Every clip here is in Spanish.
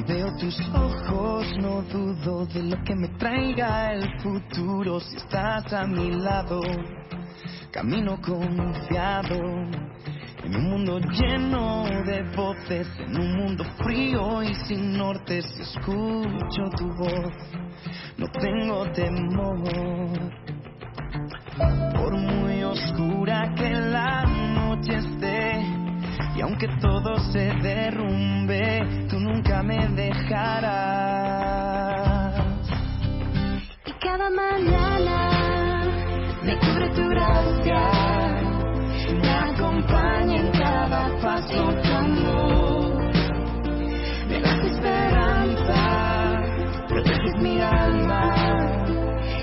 Veo tus ojos, no dudo de lo que me traiga el futuro. Si estás a mi lado, camino confiado. En un mundo lleno de voces, en un mundo frío y sin norte, si escucho tu voz, no tengo temor. Por muy oscura que la noche esté, y aunque todo se derrumbe, tú nunca me dejarás. Y cada mañana me cubre tu gracia, me acompaña en cada paso tu amor. Me das esperanza, proteges mi alma.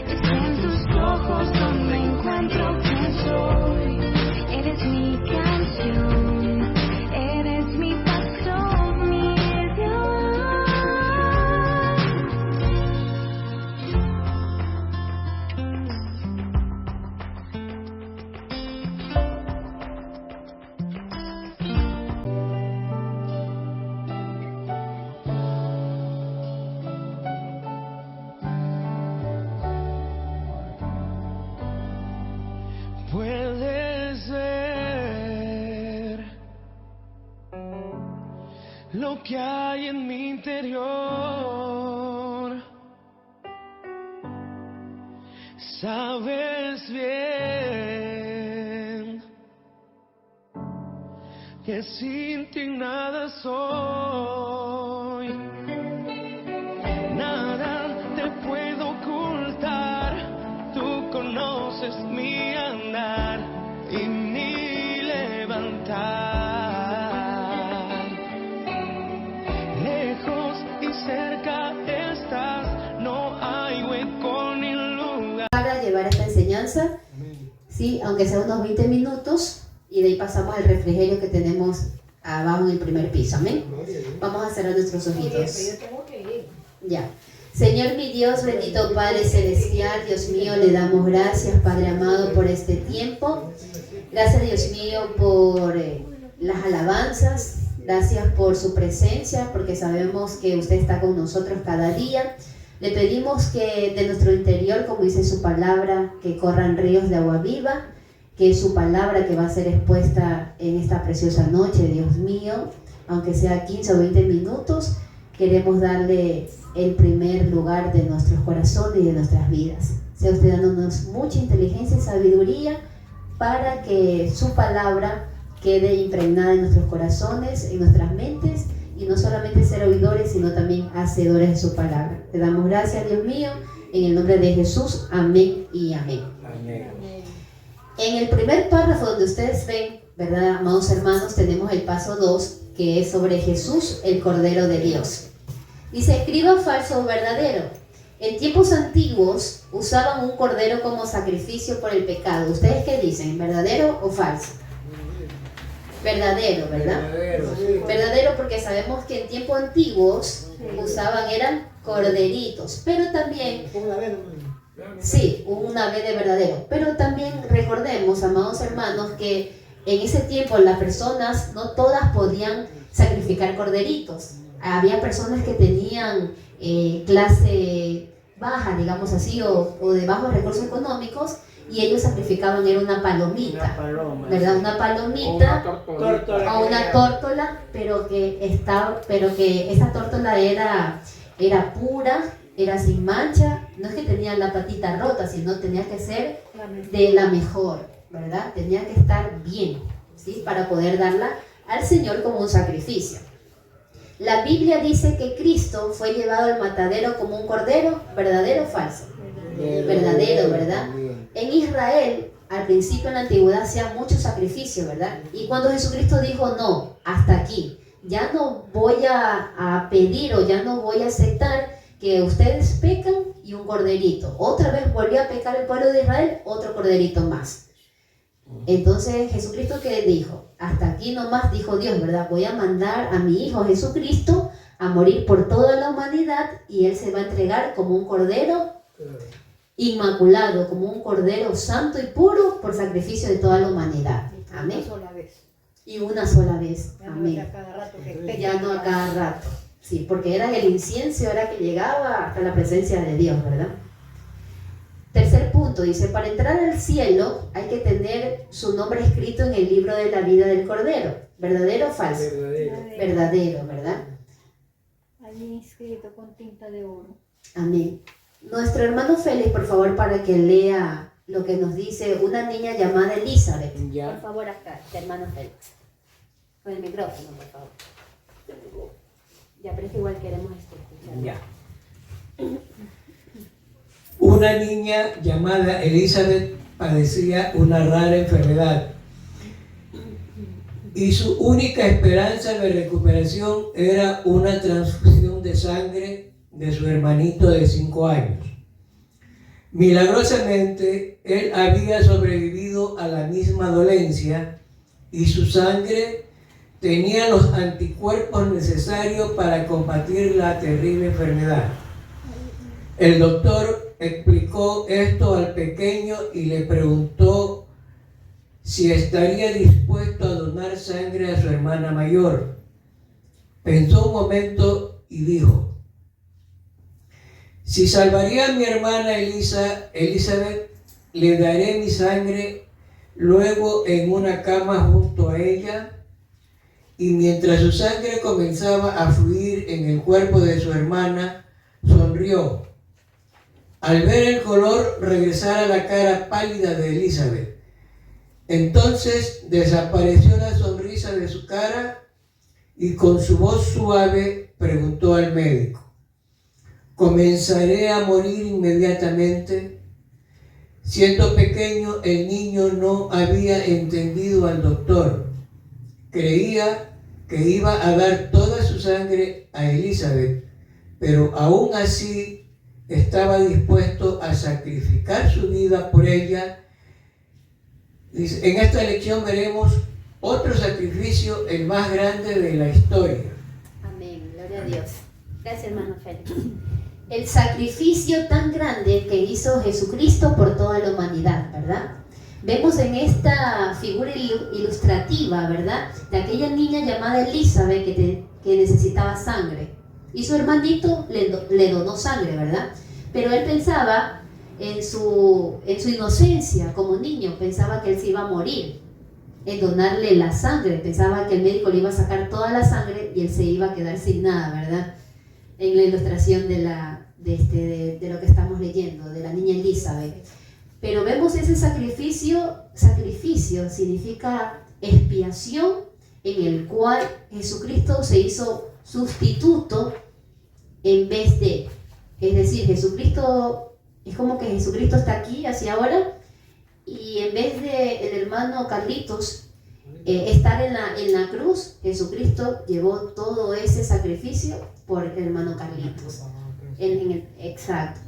Es en tus ojos donde encuentro quién soy. Eres mi canción, eres mi pasión, mi Dios. Puedes ver lo que hay en mi interior. Sabes bien que sin ti nada soy. Nada te puedo ocultar. Tú conoces mi andar y mi levantar. Lejos y cerca estás, no hay hueco ni lugar. Para llevar esta enseñanza, sí, aunque sea unos 20 minutos, y de ahí pasamos al refrigerio que tenemos abajo en el primer piso. Amén. Vamos a cerrar nuestros ojitos. Ya. Señor mi Dios, bendito Padre Celestial, Dios mío, le damos gracias, Padre amado, por este tiempo. Gracias, Dios mío, por las alabanzas. Gracias por su presencia, porque sabemos que usted está con nosotros cada día. Le pedimos que de nuestro interior, como dice su palabra, que corran ríos de agua viva, que su palabra que va a ser expuesta en esta preciosa noche, Dios mío, aunque sea 15 o 20 minutos, queremos darle el primer lugar de nuestros corazones y de nuestras vidas. Sea usted dándonos mucha inteligencia y sabiduría para que su palabra quede impregnada en nuestros corazones, en nuestras mentes, y no solamente ser oidores, sino también hacedores de su palabra. Te damos gracias, Dios mío, en el nombre de Jesús. Amén y amén. Amén. En el primer párrafo donde ustedes ven, ¿verdad, amados hermanos? Tenemos el paso 2, que es sobre Jesús, el Cordero de Dios. Dice, escriba falso o verdadero. En tiempos antiguos usaban un cordero como sacrificio por el pecado. ¿Ustedes qué dicen? ¿Verdadero o falso? Verdadero, ¿verdad? Verdadero, porque sabemos que en tiempos antiguos eran corderitos, pero también, sí, una vez de verdadero, pero también recordemos, amados hermanos, que en ese tiempo las personas, no todas podían sacrificar corderitos. Había personas que tenían clase baja, digamos así, o de bajos recursos económicos, y ellos sacrificaban, era una palomita, ¿verdad? Una palomita o una tórtola, pero que esa tórtola era pura, era sin mancha, no es que tenía la patita rota, sino tenía que ser de la mejor, ¿verdad? Tenía que estar bien, ¿sí? Para poder darla al Señor como un sacrificio. La Biblia dice que Cristo fue llevado al matadero como un cordero, ¿verdadero o falso? Verdadero, ¿verdad? En Israel, al principio en la antigüedad, hacían muchos sacrificios, ¿verdad? Y cuando Jesucristo dijo, no, hasta aquí, ya no voy a pedir o ya no voy a aceptar que ustedes pecan y un corderito. Otra vez volvió a pecar el pueblo de Israel, otro corderito más. Entonces Jesucristo, ¿qué dijo? Hasta aquí nomás, dijo Dios, ¿verdad? Voy a mandar a mi Hijo Jesucristo a morir por toda la humanidad, y Él se va a entregar como un cordero inmaculado, como un cordero santo y puro por sacrificio de toda la humanidad. Amén. Una sola vez. Y una sola vez. Ya Amén. no a cada rato que esté. Ya no a cada rato. Sí, porque era el incienso, era que llegaba hasta la presencia de Dios, ¿verdad? Tercer punto, dice, para entrar al cielo hay que tener su nombre escrito en el libro de la vida del Cordero. ¿Verdadero o falso? Verdadero, ¿verdad? Allí inscrito con tinta de oro. Amén. Nuestro hermano Félix, por favor, para que lea lo que nos dice una niña llamada Elizabeth. Ya. Por favor, acá, hermano Félix. Con el micrófono, por favor. Ya, pero es que igual queremos escuchar. Ya. Una niña llamada Elizabeth padecía una rara enfermedad y su única esperanza de recuperación era una transfusión de sangre de su hermanito de 5 años. Milagrosamente, él había sobrevivido a la misma dolencia y su sangre tenía los anticuerpos necesarios para combatir la terrible enfermedad. El doctor explicó esto al pequeño y le preguntó si estaría dispuesto a donar sangre a su hermana mayor. Pensó un momento y dijo: si salvaría a mi hermana Elizabeth, le daré mi sangre luego en una cama junto a ella. Y mientras su sangre comenzaba a fluir en el cuerpo de su hermana, sonrió. Al ver el color regresar a la cara pálida de Elizabeth, entonces desapareció la sonrisa de su cara y con su voz suave preguntó al médico: ¿comenzaré a morir inmediatamente? Siendo pequeño, el niño no había entendido al doctor. Creía que iba a dar toda su sangre a Elizabeth, pero aún así estaba dispuesto a sacrificar su vida por ella. En esta lección veremos otro sacrificio, el más grande de la historia. Amén, gloria a Dios. Gracias, hermano Félix. El sacrificio tan grande que hizo Jesucristo por toda la humanidad, ¿verdad? Vemos en esta figura ilustrativa, ¿verdad?, de aquella niña llamada Elizabeth que necesitaba sangre. Y su hermanito le donó sangre, ¿verdad? Pero él pensaba en su inocencia como niño, pensaba que él se iba a morir en donarle la sangre. Pensaba que el médico le iba a sacar toda la sangre y él se iba a quedar sin nada, ¿verdad? En la ilustración de lo que estamos leyendo, de la niña Elizabeth. Pero vemos ese sacrificio significa expiación, en el cual Jesucristo se hizo sustituto en vez de. Es decir, Jesucristo, es como que Jesucristo está aquí, hacia ahora, y en vez de el hermano Carlitos estar en la cruz, Jesucristo llevó todo ese sacrificio por el hermano Carlitos. Exacto.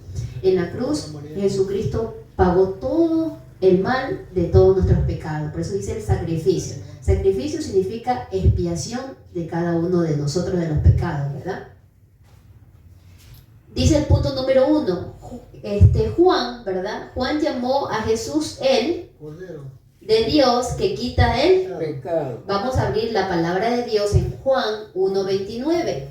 En la cruz, Jesucristo pagó todo el mal de todos nuestros pecados. Por eso dice el sacrificio. Sacrificio significa expiación de cada uno de nosotros de los pecados, ¿verdad? Dice el punto número 1, Juan, ¿verdad? Juan llamó a Jesús el Cordero de Dios que quita el Pecado. Vamos a abrir la palabra de Dios en Juan 1:29.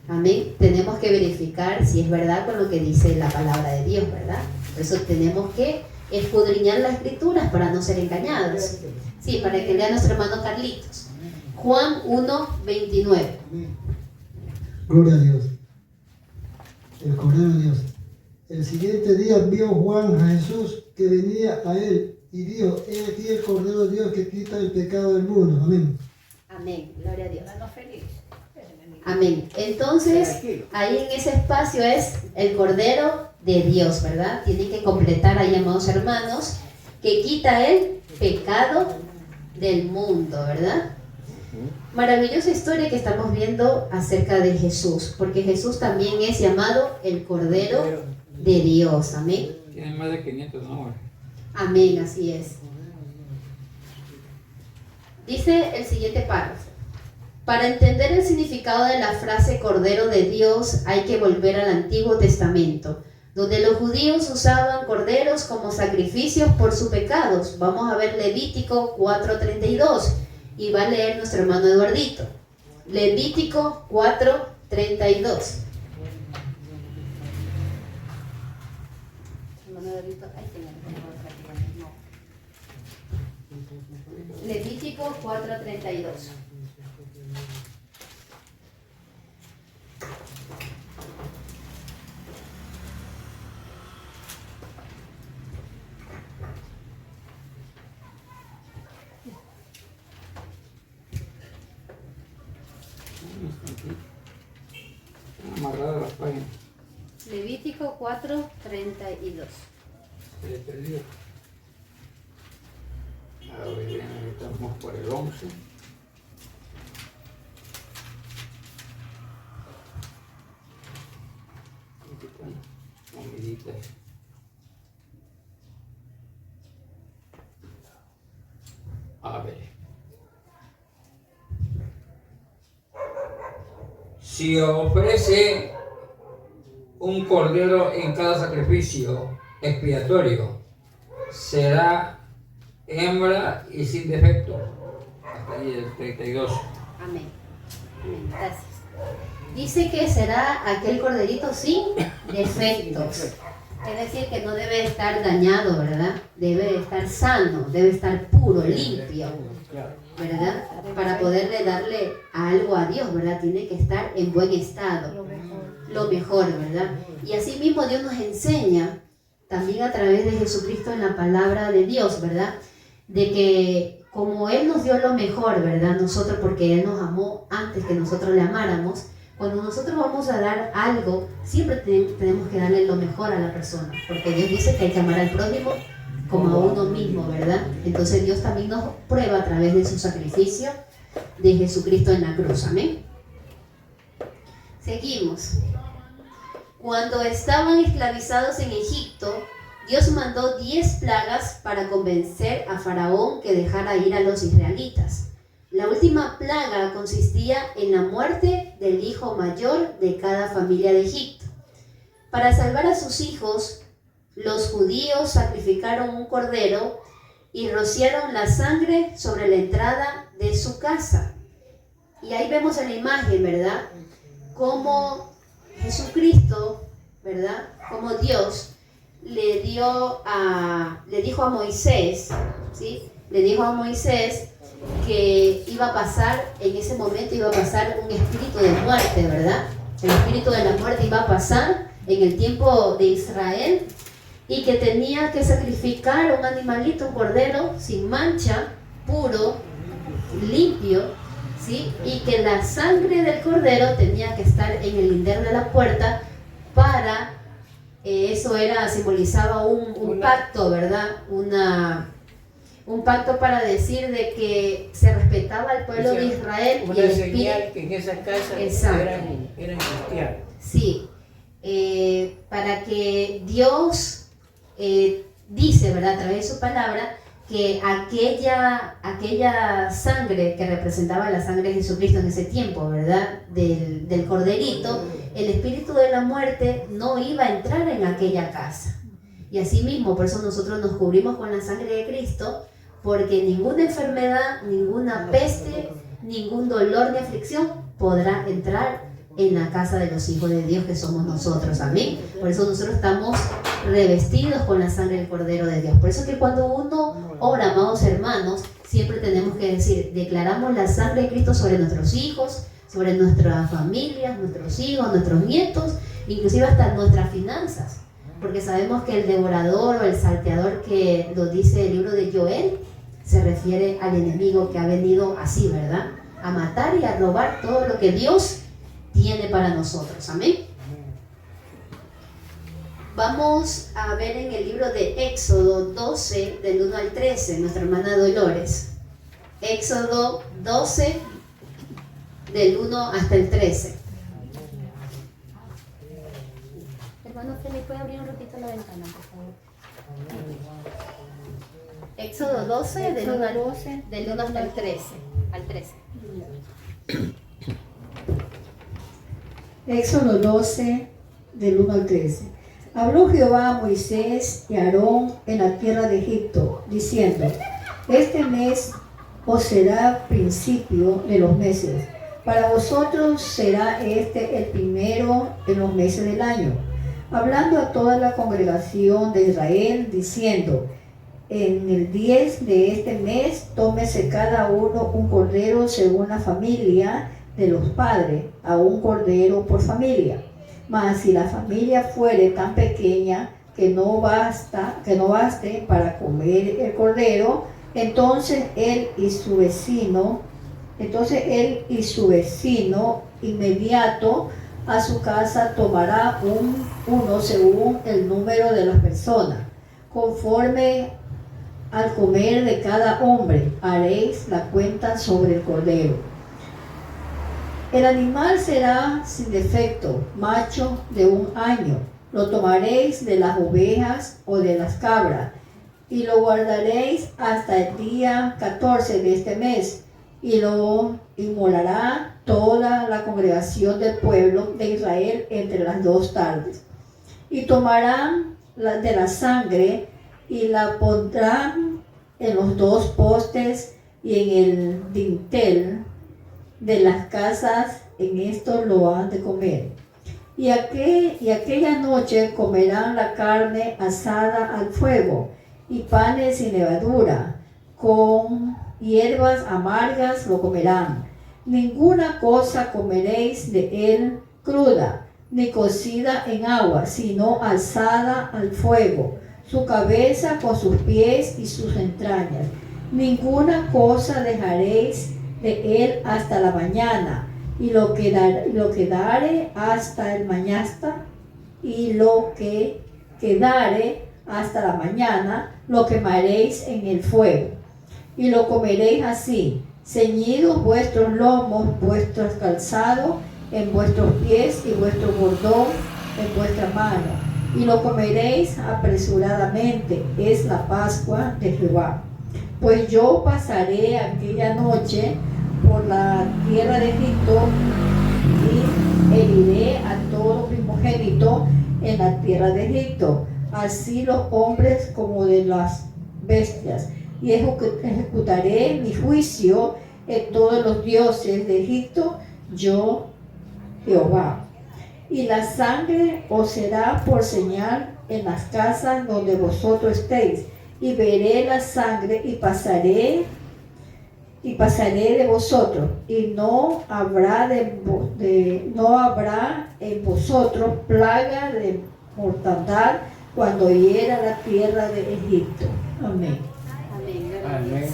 Amén. Tenemos que verificar si es verdad con lo que dice la palabra de Dios, ¿verdad? Por eso tenemos que escudriñar las escrituras para no ser engañados. Sí, para que lea nuestro hermano Carlitos. Juan 1:29. Gloria a Dios. El Cordero de Dios. El siguiente día vio Juan a Jesús que venía a él y dijo: he aquí el Cordero de Dios que quita el pecado del mundo. Amén. Amén. Gloria a Dios. Amén. Entonces, ahí en ese espacio es el Cordero de Dios, ¿verdad? Tienen que completar ahí, amados hermanos, que quita el pecado del mundo, ¿verdad? Maravillosa historia que estamos viendo acerca de Jesús, porque Jesús también es llamado el Cordero de Dios. Amén. Tiene más de 500 nombres. Amén, así es. Dice el siguiente párrafo: para entender el significado de la frase Cordero de Dios hay que volver al Antiguo Testamento, donde los judíos usaban corderos como sacrificios por sus pecados. Vamos a ver Levítico 4:32 y va a leer nuestro hermano Eduardito. Levítico 4:32. Levítico 4:32. Amarrada las páginas. Levítico 4:32. Se le perdió. A ver, bien, estamos por el 11. Comiditas. A ver. Si ofrece un cordero en cada sacrificio expiatorio, será hembra y sin defecto. Hasta ahí el 32. Amén. Amén. Gracias. Dice que será aquel corderito sin defectos. Es decir, que no debe estar dañado, ¿verdad? Debe estar sano, debe estar puro, limpio, ¿verdad? Para poderle darle algo a Dios, ¿verdad? Tiene que estar en buen estado. Lo mejor, ¿verdad? Y así mismo Dios nos enseña, también a través de Jesucristo en la palabra de Dios, ¿verdad? De que como Él nos dio lo mejor, ¿verdad? Nosotros, porque Él nos amó antes que nosotros le amáramos, cuando nosotros vamos a dar algo, siempre tenemos que darle lo mejor a la persona, porque Dios dice que hay que amar al prójimo como a uno mismo, ¿verdad? Entonces Dios también nos prueba a través de su sacrificio de Jesucristo en la cruz, amén. Seguimos. Cuando estaban esclavizados en Egipto, Dios mandó 10 plagas para convencer a Faraón que dejara ir a los israelitas. La última plaga consistía en la muerte del hijo mayor de cada familia de Egipto. Para salvar a sus hijos, los judíos sacrificaron un cordero y rociaron la sangre sobre la entrada de su casa. Y ahí vemos en la imagen, ¿verdad? Cómo Jesucristo, ¿verdad? Como Dios le dijo a Moisés, ¿sí? Le dijo a Moisés que iba a pasar, en ese momento iba a pasar un espíritu de muerte, ¿verdad? El espíritu de la muerte iba a pasar en el tiempo de Israel y que tenía que sacrificar un animalito, un cordero sin mancha, puro, limpio, ¿sí? Y que la sangre del cordero tenía que estar en el lindero de la puerta para, eso era, simbolizaba un pacto, ¿verdad? Un pacto para decir de que se respetaba al pueblo de Israel. Una y el señal que en esa casa eran cristianos. Sí, para que Dios dice, ¿verdad? A través de su palabra, que aquella sangre que representaba la sangre de Jesucristo en ese tiempo, ¿verdad? Del corderito, el espíritu de la muerte no iba a entrar en aquella casa. Y así mismo, por eso nosotros nos cubrimos con la sangre de Cristo, porque ninguna enfermedad, ninguna peste, ningún dolor ni aflicción podrá entrar en la casa de los hijos de Dios que somos nosotros, amén. Por eso nosotros estamos revestidos con la sangre del Cordero de Dios. Por eso que cuando uno ora, amados hermanos, siempre tenemos que decir, declaramos la sangre de Cristo sobre nuestros hijos, sobre nuestras familias, nuestros hijos, nuestros nietos, inclusive hasta nuestras finanzas. Porque sabemos que el devorador o el salteador, que lo dice el libro de Joel, se refiere al enemigo que ha venido así, ¿verdad? A matar y a robar todo lo que Dios tiene para nosotros, amén. Vamos a ver en el libro de Éxodo 12, del 1 al 13, nuestra hermana Dolores. Éxodo 12, del 1 hasta el 13. Hermano Felipe, ¿puede abrir un ratito la ventana, por favor? Éxodo 12, del 1 hasta el 13. Al 13. Éxodo 12, del 1 al 13. Habló Jehová a Moisés y a Aarón en la tierra de Egipto, diciendo: este mes os será principio de los meses. Para vosotros será este el primero en los meses del año. Hablando a toda la congregación de Israel, diciendo: en el 10 de este mes, tómese cada uno un cordero según la familia de los padres, a un cordero por familia. Mas si la familia fuere tan pequeña que no baste para comer el cordero, entonces él y su vecino inmediato a su casa tomará uno según el número de las personas. Conforme al comer de cada hombre, haréis la cuenta sobre el cordero. El animal será sin defecto, macho de 1 año. Lo tomaréis de las ovejas o de las cabras, y lo guardaréis hasta el día 14 de este mes, y lo inmolará toda la congregación del pueblo de Israel entre las 2 tardes. Y tomarán de la sangre y la pondrán en los 2 postes y en el dintel de las casas. En esto lo han de comer. Y aquella noche comerán la carne asada al fuego, y panes sin levadura, con hierbas amargas lo comerán. Ninguna cosa comeréis de él cruda, ni cocida en agua, sino asada al fuego, su cabeza con sus pies y sus entrañas. Ninguna cosa dejaréis de él hasta la mañana, y lo quedare hasta el mañana, y lo que quedare hasta la mañana, lo quemaréis en el fuego. Y lo comeréis así, ceñidos vuestros lomos, vuestros calzados en vuestros pies y vuestro bordón en vuestra mano. Y lo comeréis apresuradamente, es la Pascua de Jehová. Pues yo pasaré aquella noche por la tierra de Egipto y heriré a todo primogénito en la tierra de Egipto, así los hombres como de las bestias, y ejecutaré mi juicio en todos los dioses de Egipto, yo Jehová. Y la sangre os será por señal en las casas donde vosotros estéis, y veré la sangre y pasaré de vosotros, y no habrá en vosotros plaga de mortandad cuando hiera la tierra de Egipto. Amén. Amén. Amén.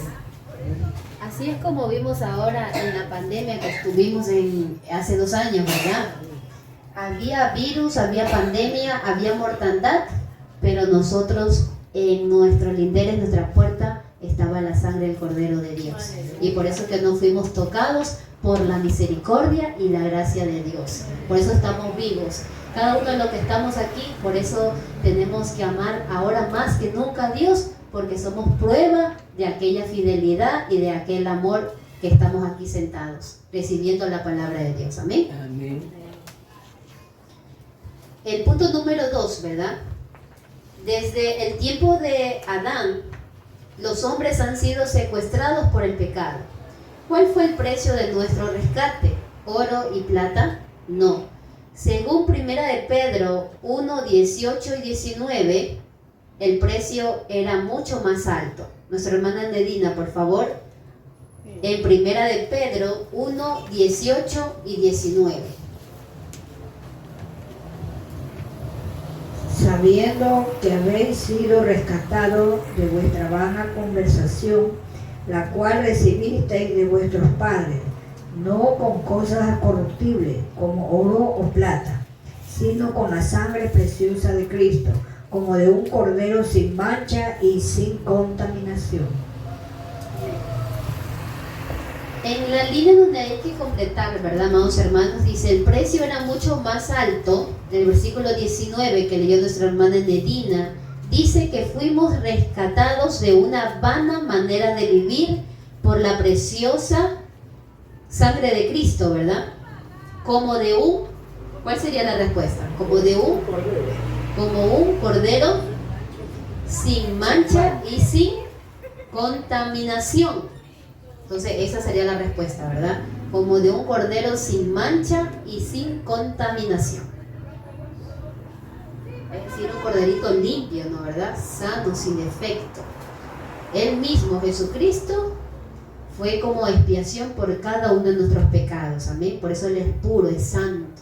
Así es como vimos ahora en la pandemia que estuvimos hace 2 años, ¿verdad? Había virus, había pandemia, había mortandad, pero nosotros en nuestro lindel, en nuestra puerta, estaba la sangre del Cordero de Dios. Y por eso que no fuimos tocados por la misericordia y la gracia de Dios. Por eso estamos vivos. Cada uno de los que estamos aquí, por eso tenemos que amar ahora más que nunca a Dios, porque somos prueba de aquella fidelidad y de aquel amor que estamos aquí sentados, recibiendo la palabra de Dios. Amén. Amén. El punto número 2, ¿verdad? Desde el tiempo de Adán, los hombres han sido secuestrados por el pecado. ¿Cuál fue el precio de nuestro rescate? ¿Oro y plata? No. Según 1 de Pedro 1, 18 y 19, el precio era mucho más alto. Nuestra hermana Nedina, por favor. En 1 de Pedro 1, 18 y 19. Sabiendo que habéis sido rescatados de vuestra baja conversación, la cual recibisteis de vuestros padres, no con cosas corruptibles como oro o plata, sino con la sangre preciosa de Cristo, como de un cordero sin mancha y sin contaminación. En la línea donde hay que completar, ¿verdad, amados hermanos? Dice, el precio era mucho más alto, del versículo 19 que leyó nuestra hermana Nedina, dice que fuimos rescatados de una vana manera de vivir por la preciosa sangre de Cristo, ¿verdad? Como de un, ¿cuál sería la respuesta? Como un cordero sin mancha y sin contaminación. Entonces esa sería la respuesta, ¿verdad? como de un cordero sin mancha y sin contaminación. Es decir, un corderito limpio, ¿no? ¿Verdad? Sano, sin defecto. Él mismo, Jesucristo, fue como expiación por cada uno de nuestros pecados. Amén. Por eso Él es puro, es santo.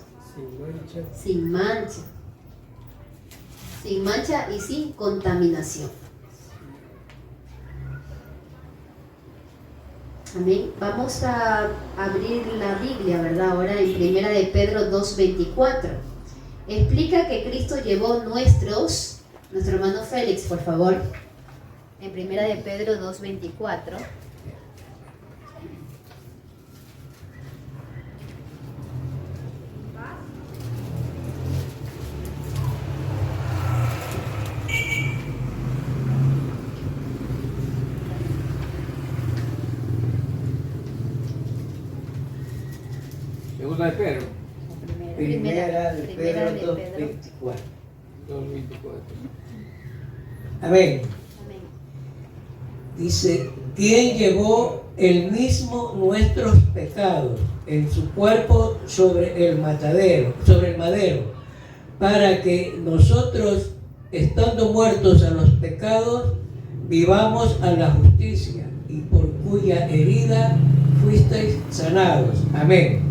Sin mancha. Sin mancha y sin contaminación. Amén. Vamos a abrir la Biblia, ¿verdad? Ahora en 1 de Pedro 2:24. Explica que Cristo llevó nuestro hermano Félix, por favor. En 1 de Pedro 2:24. Segunda de Pedro. Primera de Pedro 2:24. 2:24. Amén. Amén. Dice, quien llevó el mismo nuestros pecados en su cuerpo sobre el madero, para que nosotros, estando muertos a los pecados, vivamos a la justicia, y por cuya herida fuisteis sanados. Amén.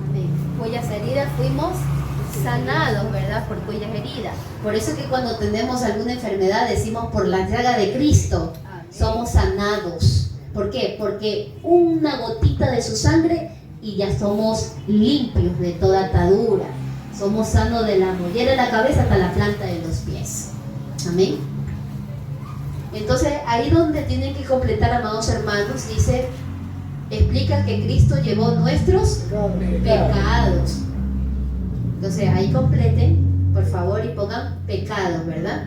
Amén. Cuyas heridas fuimos sanados, ¿verdad? Por cuyas heridas. Por eso que cuando tenemos alguna enfermedad decimos por la llaga de Cristo somos sanados. ¿Por qué? Porque una gotita de su sangre y ya somos limpios de toda atadura. Somos sanos de la mollera de la cabeza hasta la planta de los pies. Amén. Entonces ahí donde tienen que completar, amados hermanos, dice, explica que Cristo llevó nuestros pecados. Entonces ahí completen, por favor, y pongan pecados, ¿verdad?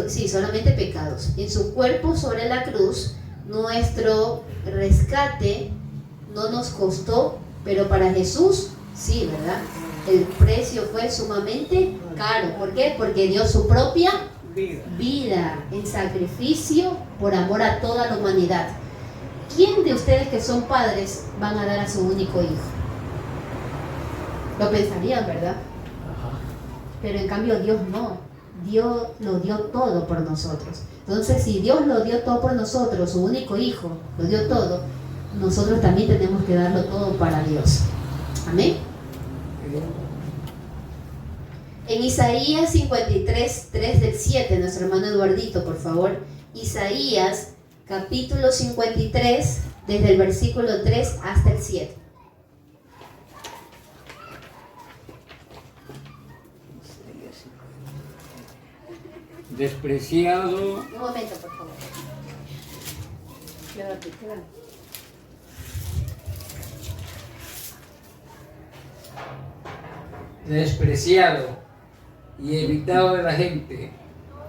Sí, solamente pecados. En su cuerpo sobre la cruz, nuestro rescate no nos costó, pero para Jesús sí, ¿verdad? El precio fue sumamente caro. ¿Por qué? Porque dio su propia vida en sacrificio por amor a toda la humanidad. ¿Quién de ustedes que son padres van a dar a su único hijo? Lo pensarían, ¿verdad? Pero en cambio Dios no. Dios lo dio todo por nosotros. Entonces, si Dios lo dio todo por nosotros, su único hijo lo dio todo, nosotros también tenemos que darlo todo para Dios. Amén. En Isaías 53, 3 del 7, nuestro hermano Eduardito, por favor. Isaías capítulo 53, desde el versículo 3 hasta el 7. Despreciado. Un momento, por favor. Despreciado y evitado de la gente,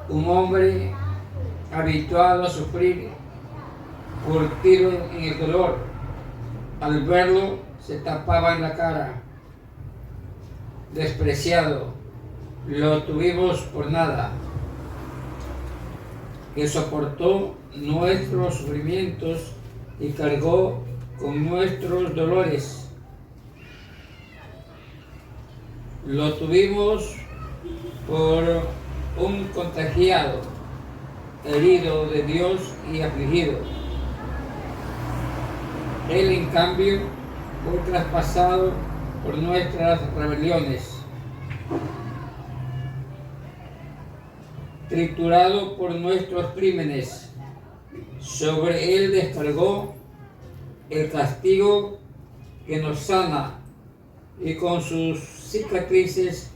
un hombre habituado a sufrir, curtido en el dolor. Al verlo se tapaba en la cara. Despreciado, lo tuvimos por nada, que soportó nuestros sufrimientos y cargó con nuestros dolores. Lo tuvimos por un contagiado, herido de Dios y afligido. Él, en cambio, fue traspasado por nuestras rebeliones, triturado por nuestros crímenes. Sobre él descargó el castigo que nos sana, y con sus cicatrices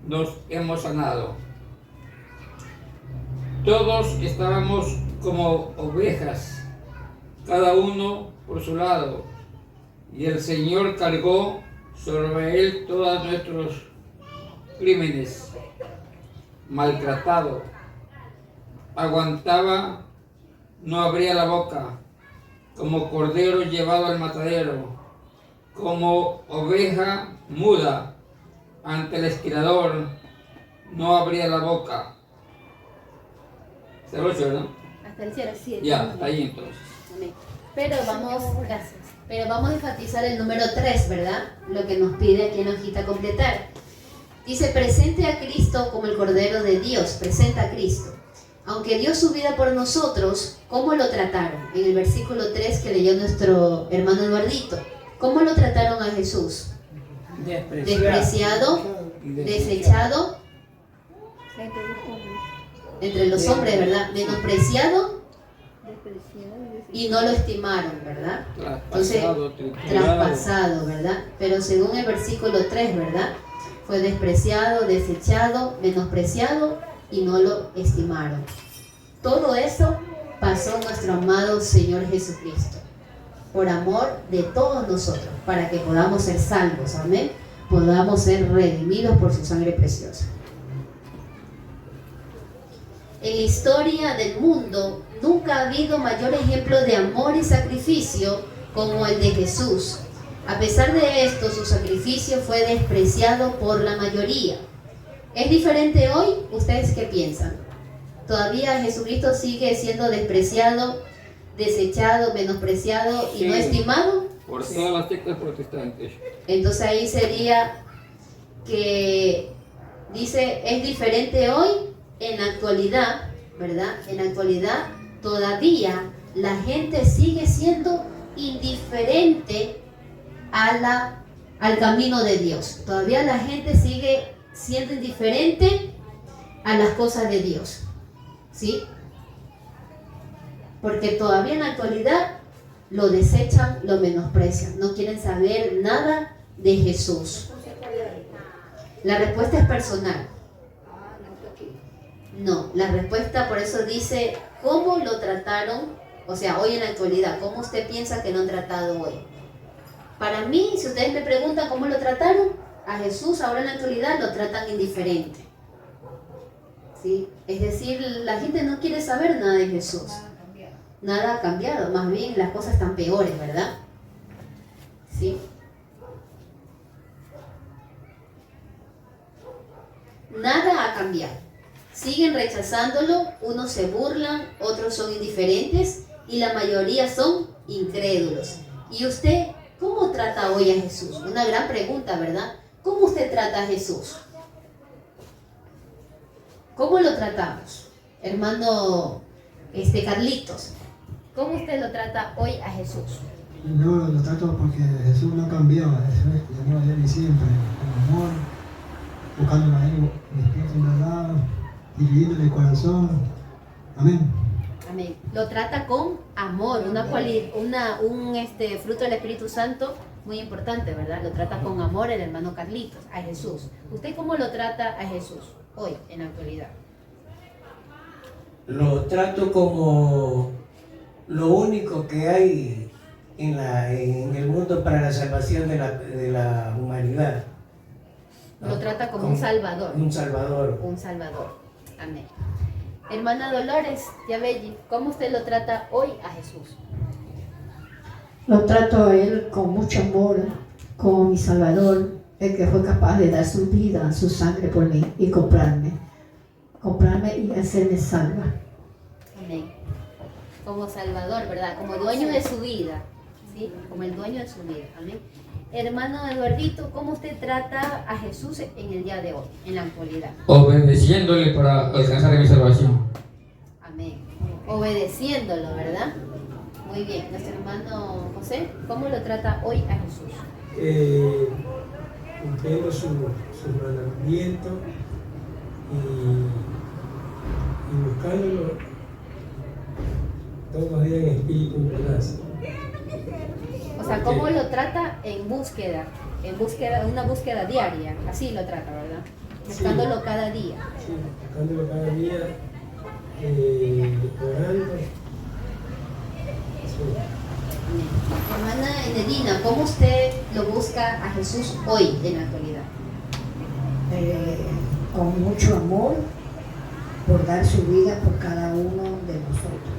nos hemos sanado. Todos estábamos como ovejas, cada uno por su lado, y el Señor cargó sobre él todos nuestros crímenes. Maltratado, aguantaba, no abría la boca, como cordero llevado al matadero, como oveja muda ante el esquilador, no abría la boca. Hasta el 8, ¿verdad? Hasta el 7. Ya, está ahí entonces. Amén. Pero vamos a enfatizar el número 3, ¿verdad? Lo que nos pide aquí en la hojita completar. Dice, presente a Cristo como el Cordero de Dios, presenta a Cristo. Aunque dio su vida por nosotros, ¿cómo lo trataron? En el versículo 3 que leyó nuestro hermano Eduardito. ¿Cómo lo trataron a Jesús? Despreciado, desechado entre los hombres, ¿verdad? Menospreciado y no lo estimaron, ¿verdad? Entonces, traspasado, ¿verdad? Pero según el versículo 3, ¿verdad? Fue despreciado, desechado, menospreciado y no lo estimaron. Todo eso pasó nuestro amado Señor Jesucristo, por amor de todos nosotros, para que podamos ser salvos, amén, podamos ser redimidos por su sangre preciosa. En la historia del mundo nunca ha habido mayor ejemplo de amor y sacrificio como el de Jesús. A pesar de esto, su sacrificio fue despreciado por la mayoría. ¿Es diferente hoy? ¿Ustedes qué piensan? ¿Todavía Jesucristo sigue siendo despreciado, desechado, menospreciado y no estimado? Por todas las sectas protestantes. Entonces ahí sería que dice, es diferente hoy en la actualidad, ¿verdad? En la actualidad todavía la gente sigue siendo indiferente al camino de Dios. Todavía la gente sigue siendo indiferente a las cosas de Dios, ¿sí? Porque todavía en la actualidad lo desechan, lo menosprecian, no quieren saber nada de Jesús. La respuesta es personal. No, la respuesta por eso dice, ¿cómo lo trataron? O sea, hoy en la actualidad, ¿cómo usted piensa que lo han tratado hoy? Para mí, si ustedes me preguntan cómo lo trataron, a Jesús ahora en la actualidad lo tratan indiferente. ¿Sí? Es decir, la gente no quiere saber nada de Jesús. Nada ha cambiado, más bien las cosas están peores, ¿verdad? ¿Sí? Nada ha cambiado. Siguen rechazándolo, unos se burlan, otros son indiferentes y la mayoría son incrédulos. ¿Y usted cómo trata hoy a Jesús? Una gran pregunta, ¿verdad? ¿Cómo usted trata a Jesús? ¿Cómo lo tratamos? Hermano Carlitos, ¿cómo usted lo trata hoy a Jesús? Yo lo trato porque Jesús no cambió, Jesús es el mismo ayer y siempre, con amor, buscando a Él, el Espíritu en verdad, dividiendo el corazón. Amén. Amén. Lo trata con amor, un fruto del Espíritu Santo muy importante, ¿verdad? Lo trata con amor el hermano Carlitos, a Jesús. ¿Usted cómo lo trata a Jesús hoy, en la actualidad? Lo trato como lo único que hay en el mundo para la salvación de la humanidad. ¿No? Lo trata como un salvador. Un salvador. Un salvador. Amén. Hermana Dolores Yabelli, ¿cómo usted lo trata hoy a Jesús? Lo trato a Él con mucho amor, como mi Salvador, el que fue capaz de dar su vida, su sangre por mí y comprarme y hacerme salva. Amén. Como Salvador, ¿verdad? Como dueño de su vida, ¿sí? Como el dueño de su vida. Amén. Hermano Eduardito, ¿cómo usted trata a Jesús en el día de hoy, en la actualidad? Obedeciéndole para alcanzar mi salvación. Amén. Obedeciéndolo, ¿verdad? Muy bien. Nuestro hermano José, ¿cómo lo trata hoy a Jesús? Cumpliendo sus mandamientos y buscándolo todos los días en espíritu y verdad. O sea, ¿cómo lo trata en búsqueda, una búsqueda diaria? Así lo trata, ¿verdad? Buscándolo sí, cada día. Sí, buscándolo cada día, orando. Sí. Hermana Enedina, ¿cómo usted lo busca a Jesús hoy en la actualidad? Con mucho amor, por dar su vida por cada uno de nosotros.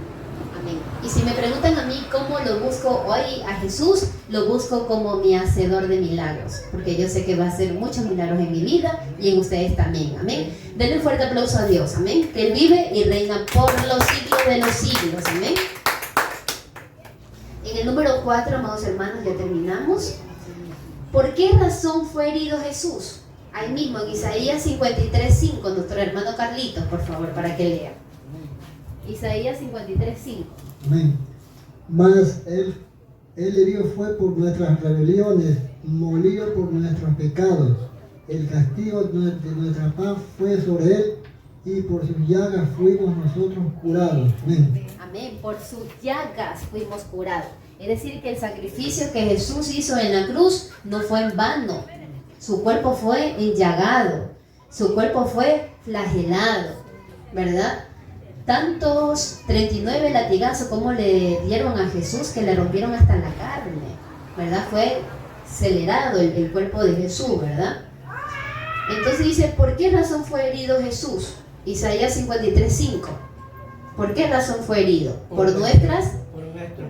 Amén. Y si me preguntan a mí cómo lo busco hoy a Jesús, lo busco como mi hacedor de milagros, porque yo sé que va a hacer muchos milagros en mi vida y en ustedes también. Amén. Denle un fuerte aplauso a Dios. Amén. Que Él vive y reina por los siglos de los siglos. Amén. En el número 4, amados hermanos, ya terminamos. ¿Por qué razón fue herido Jesús? Ahí mismo en Isaías 53:5, nuestro hermano Carlitos, por favor, para que lea. Isaías 53:5. Amén. Mas él herido fue por nuestras rebeliones, molido por nuestros pecados. El castigo de nuestra paz fue sobre él, y por sus llagas fuimos nosotros curados. Amén. Amén. Por sus llagas fuimos curados. Es decir, que el sacrificio que Jesús hizo en la cruz no fue en vano. Su cuerpo fue enllagado, su cuerpo fue flagelado, ¿verdad? Tantos 39 latigazos como le dieron a Jesús que le rompieron hasta la carne, ¿verdad? Fue acelerado el cuerpo de Jesús, ¿verdad? Entonces dice, ¿por qué razón fue herido Jesús? Isaías 53:5. ¿Por qué razón fue herido? Por nuestros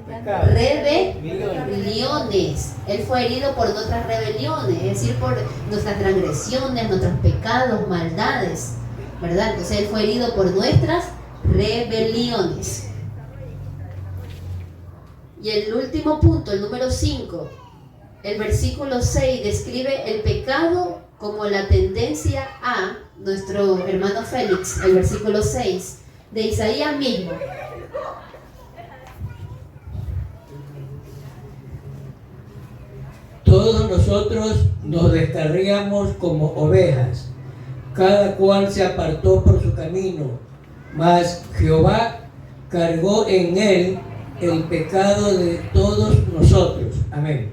pecados. Rebeliones. Él fue herido por nuestras rebeliones, es decir, por nuestras transgresiones, nuestros pecados, maldades, ¿verdad? Entonces Él fue herido por nuestras rebeliones. Y el último punto, el número 5, el versículo 6 describe el pecado como la tendencia a nuestro hermano Félix, el versículo 6 de Isaías mismo. Todos nosotros nos descarriamos como ovejas, cada cual se apartó por su camino, mas Jehová cargó en él el pecado de todos nosotros. Amén.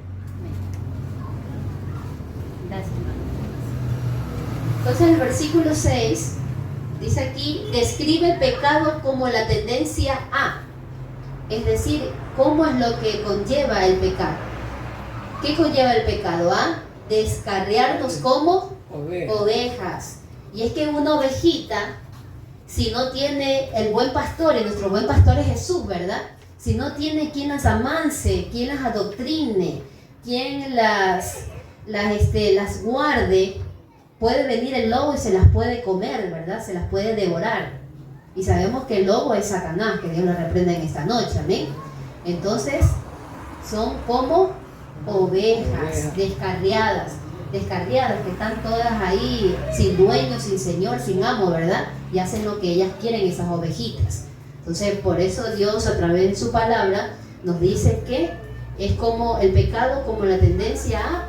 Gracias, hermano. Entonces el versículo 6 dice aquí, describe el pecado como la tendencia a, es decir, cómo es lo que conlleva el pecado. ¿Qué conlleva el pecado? A descarriarnos como ovejas. Y es que una ovejita, si no tiene el buen pastor, y nuestro buen pastor es Jesús, ¿verdad? Si no tiene quien las amance, quien las adoctrine, quien las guarde, puede venir el lobo y se las puede comer, ¿verdad? Se las puede devorar. Y sabemos que el lobo es Satanás, que Dios lo reprenda en esta noche, amén. Entonces, son como ovejas descarriadas, que están todas ahí sin dueño, sin señor, sin amo, ¿verdad? Y hacen lo que ellas quieren, esas ovejitas. Entonces, por eso Dios a través de su palabra nos dice que es como el pecado, como la tendencia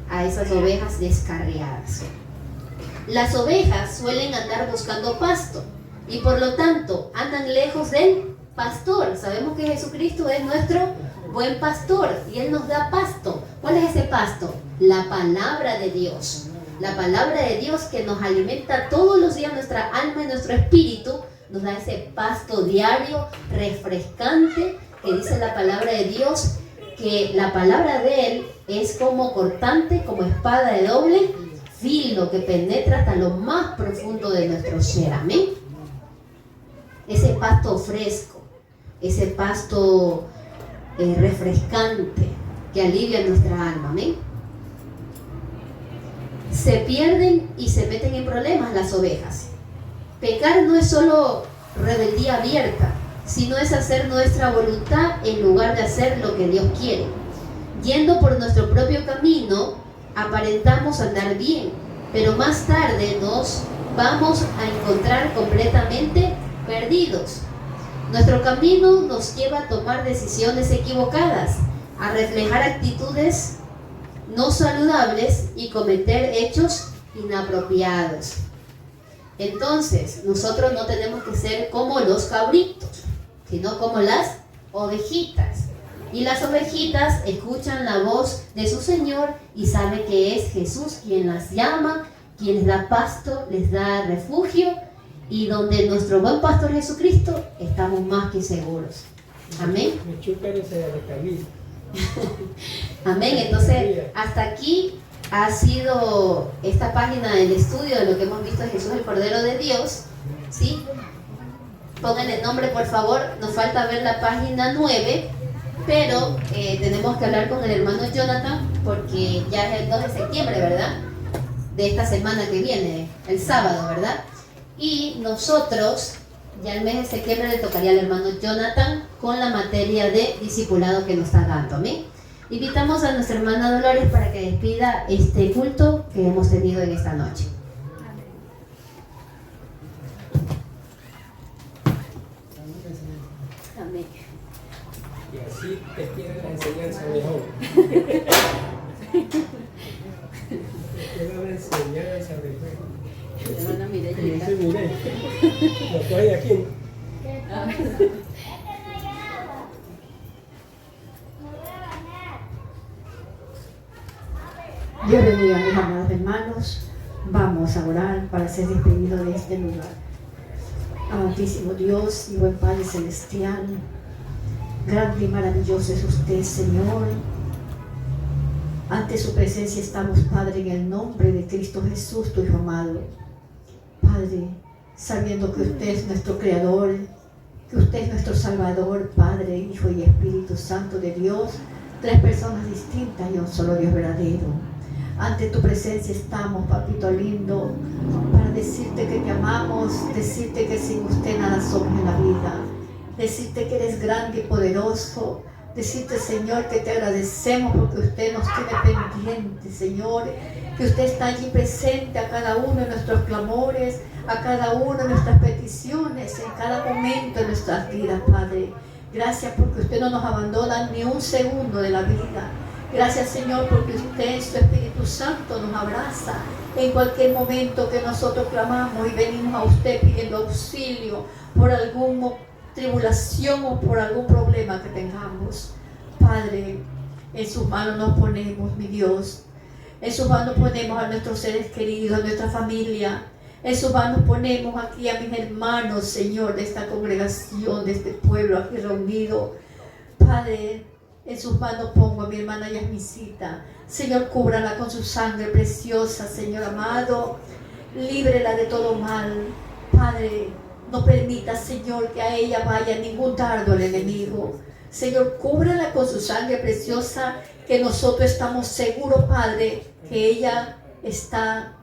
a esas ovejas descarriadas. Las ovejas suelen andar buscando pasto y por lo tanto andan lejos del pastor. Sabemos que Jesucristo es nuestro buen pastor y Él nos da pasto. ¿Cuál es ese pasto? La palabra de Dios. La palabra de Dios que nos alimenta todos los días nuestra alma y nuestro espíritu, nos da ese pasto diario, refrescante, que dice la palabra de Dios, que la palabra de Él es como cortante, como espada de doble filo, que penetra hasta lo más profundo de nuestro ser. Amén. Ese pasto fresco, ese pasto refrescante que alivia nuestra alma. Amén. Se pierden y se meten en problemas las ovejas. Pecar no es solo rebeldía abierta, sino es hacer nuestra voluntad en lugar de hacer lo que Dios quiere. Yendo por nuestro propio camino, aparentamos andar bien, pero más tarde nos vamos a encontrar completamente perdidos. Nuestro camino nos lleva a tomar decisiones equivocadas, a reflejar actitudes no saludables y cometer hechos inapropiados. Entonces, nosotros no tenemos que ser como los cabritos, sino como las ovejitas. Y las ovejitas escuchan la voz de su Señor y saben que es Jesús quien las llama, quien les da pasto, les da refugio, y donde nuestro buen pastor Jesucristo estamos más que seguros. Amén. Amén. Entonces, hasta aquí ha sido esta página del estudio de lo que hemos visto de Jesús, el Cordero de Dios. ¿Sí? Pónganle nombre, por favor. Nos falta ver la página 9, pero tenemos que hablar con el hermano Jonathan, porque ya es el 2 de septiembre, ¿verdad? De esta semana que viene, el sábado, ¿verdad? Y nosotros Ya el mes de septiembre le tocaría al hermano Jonathan con la materia de discipulado que nos está dando. ¿Amén? Invitamos a nuestra hermana Dolores para que despida este culto que hemos tenido en esta noche. Amén. Y así te tiene la enseñanza mejor. Te da la enseñanza mejor. Hermana Mireya. Sí, mire. Lo estoy aquí. Dios bendiga a mis amados hermanos. Vamos a orar para ser despedidos de este lugar. Amantísimo Dios y buen Padre Celestial, grande y maravilloso es usted, Señor. Ante su presencia estamos, Padre, en el nombre de Cristo Jesús, tu Hijo amado. Padre, sabiendo que usted es nuestro Creador, que usted es nuestro Salvador, Padre, Hijo y Espíritu Santo de Dios, tres personas distintas y un solo Dios verdadero. Ante tu presencia estamos, papito lindo, para decirte que te amamos, decirte que sin usted nada somos en la vida, decirte que eres grande y poderoso, decirte, Señor, que te agradecemos porque usted nos tiene pendientes, Señor, que usted está allí presente a cada uno de nuestros clamores, a cada una de nuestras peticiones, en cada momento de nuestras vidas, Padre. Gracias porque usted no nos abandona ni un segundo de la vida. Gracias, Señor, porque usted, su Espíritu Santo, nos abraza en cualquier momento que nosotros clamamos y venimos a usted pidiendo auxilio por alguna tribulación o por algún problema que tengamos. Padre, en sus manos nos ponemos, mi Dios. En sus manos ponemos a nuestros seres queridos, a nuestra familia. En sus manos ponemos aquí a mis hermanos, Señor, de esta congregación, de este pueblo aquí reunido. Padre, en sus manos pongo a mi hermana Yasmicita. Señor, cúbrala con su sangre preciosa, Señor amado. Líbrela de todo mal. Padre, no permita, Señor, que a ella vaya ningún dardo del enemigo. Señor, cúbrala con su sangre preciosa, que nosotros estamos seguros, Padre, que ella está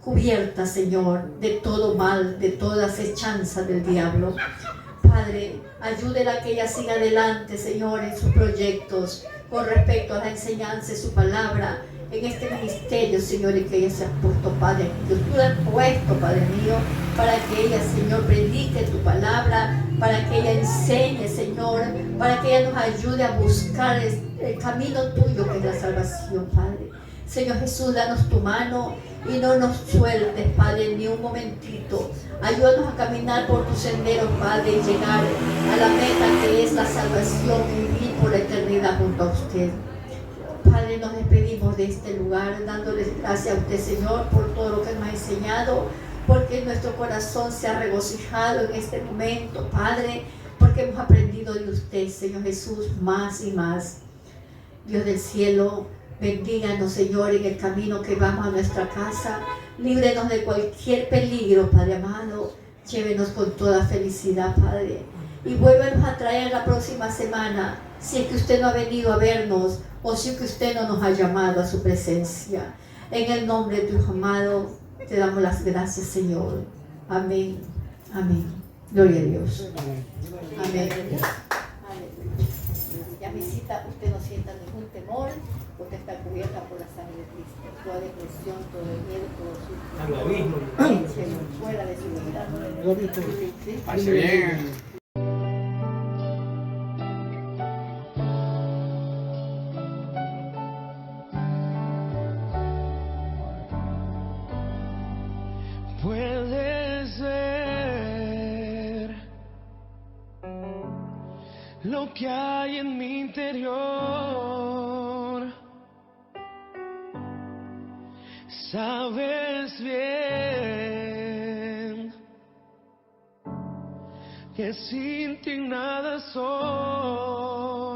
cubierta, Señor, de todo mal, de toda acechanza del diablo. Padre, ayúdela a que ella siga adelante, Señor, en sus proyectos con respecto a la enseñanza de su palabra en este ministerio, Señor, y que ella se ha puesto, Padre, que tú la has puesto, Padre mío, para que ella, Señor, predique tu palabra, para que ella enseñe, Señor, para que ella nos ayude a buscar el camino tuyo, que es la salvación, Padre. Señor Jesús, danos tu mano y no nos sueltes, Padre, ni un momentito. Ayúdanos a caminar por tu sendero, Padre, y llegar a la meta que es la salvación y vivir por la eternidad junto a usted. Padre, nos despedimos de este lugar, dándoles gracias a usted, Señor, por todo lo que nos ha enseñado, porque nuestro corazón se ha regocijado en este momento, Padre, porque hemos aprendido de usted, Señor Jesús, más y más. Dios del cielo, bendíganos, Señor, en el camino que vamos a nuestra casa. Líbrenos de cualquier peligro, Padre amado. Llévenos con toda felicidad, Padre. Y vuélvenos a traer la próxima semana, si es que usted no ha venido a vernos o si es que usted no nos ha llamado a su presencia. En el nombre de tu Hijo amado, te damos las gracias, Señor. Amén. Amén. Gloria a Dios. Amén. Yasmicita, usted no sienta ningún temor. Usted está cubierta por la sangre de Cristo. Toda depresión, todo el miedo, todo el susto, fuera de su vida. Pase bien. Puedes ver lo que hay en mi interior. Sabes bien que sin ti nada soy.